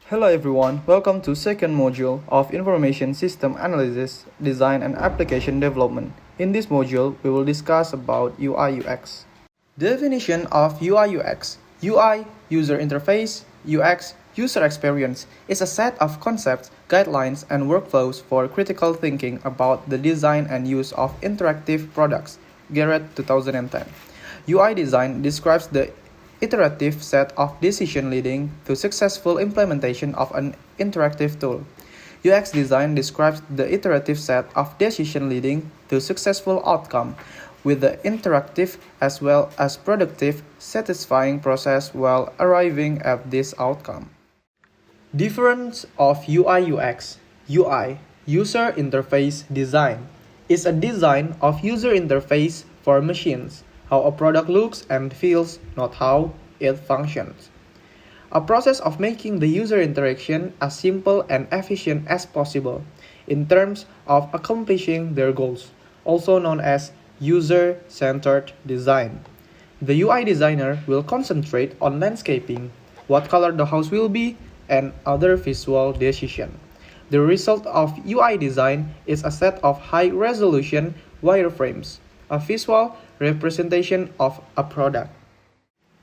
Hello everyone, welcome to second module of Information System Analysis, Design and Application Development. In this module, we will discuss about UI UX. Definition of UI UX. UI, user interface, UX, user experience, is a set of concepts, guidelines, and workflows for critical thinking about the design and use of interactive products. Garrett 2010. UI design describes the iterative set of decisions leading to successful implementation of an interactive tool. UX design describes the iterative set of decisions leading to successful outcome, with the interactive as well as productive, satisfying process while arriving at this outcome. Difference of UI UX. UI, user interface design, is a design of user interface for machines, how a product looks and feels, not how it functions. A process of making the user interaction as simple and efficient as possible in terms of accomplishing their goals, also known as user-centered design. The UI designer will concentrate on landscaping, what color the house will be, and other visual decisions. The result of UI design is a set of high-resolution wireframes, a visual representation of a product.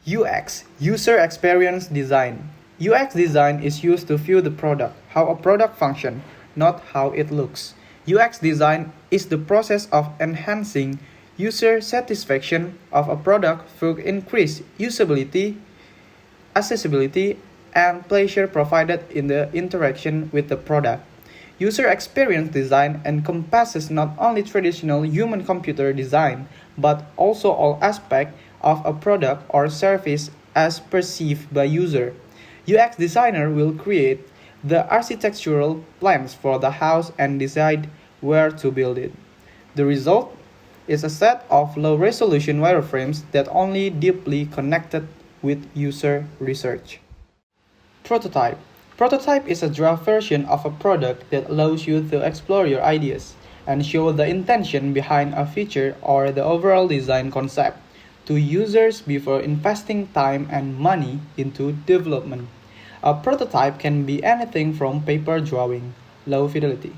UX, user experience design. UX design is used to view the product, how a product functions, not how it looks. UX design is the process of enhancing user satisfaction of a product through increased usability, accessibility, and pleasure provided in the interaction with the product. User experience design encompasses not only traditional human-computer design, but also all aspects of a product or service as perceived by user. UX designer will create the architectural plans for the house and decide where to build it. The result is a set of low-resolution wireframes that only deeply connected with user research. Prototype. Prototype is a draft version of a product that allows you to explore your ideas and show the intention behind a feature or the overall design concept to users before investing time and money into development. A prototype can be anything from paper drawing, low fidelity,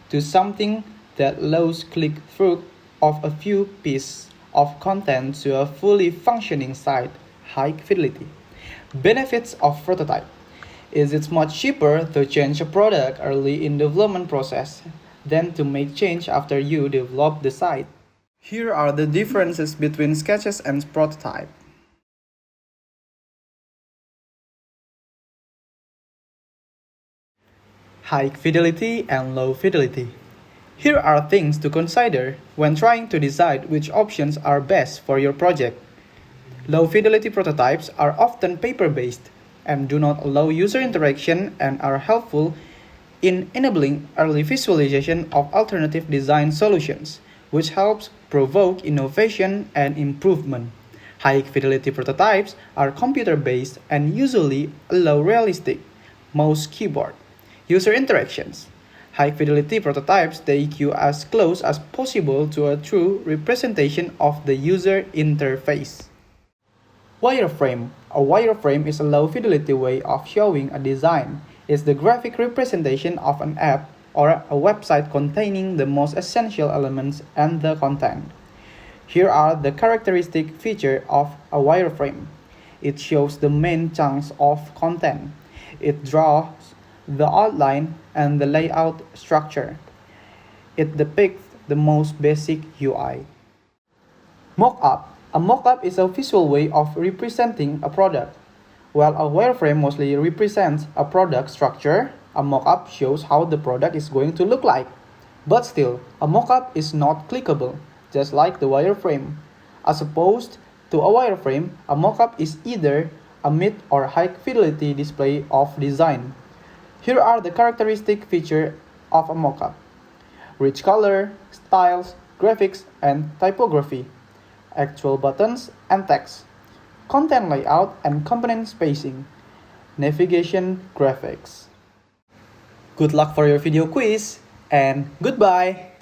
to something that allows click-through of a few pieces of content to a fully functioning site, high fidelity. Benefits of prototype is it's much cheaper to change a product early in development process than to make change after you develop the site. Here are the differences between sketches and prototype. High fidelity and low fidelity. Here are things to consider when trying to decide which options are best for your project. Low fidelity prototypes are often paper-based and do not allow user interaction and are helpful in enabling early visualization of alternative design solutions, which helps provoke innovation and improvement. High-fidelity prototypes are computer-based and usually allow realistic mouse keyboard user interactions. High-fidelity prototypes take you as close as possible to a true representation of the user interface. Wireframe. A wireframe is a low-fidelity way of showing a design. It's the graphic representation of an app or a website containing the most essential elements and the content. Here are the characteristic features of a wireframe. It shows the main chunks of content. It draws the outline and the layout structure. It depicts the most basic UI. Mock-up. A mock-up is a visual way of representing a product. While a wireframe mostly represents a product structure, a mock-up shows how the product is going to look like. But still, a mock-up is not clickable, just like the wireframe. As opposed to a wireframe, a mock-up is either a mid or high-fidelity display of design. Here are the characteristic features of a mock-up: rich color, styles, graphics, and typography, actual buttons and text, content layout and component spacing, navigation graphics. Good luck for your video quiz, and goodbye!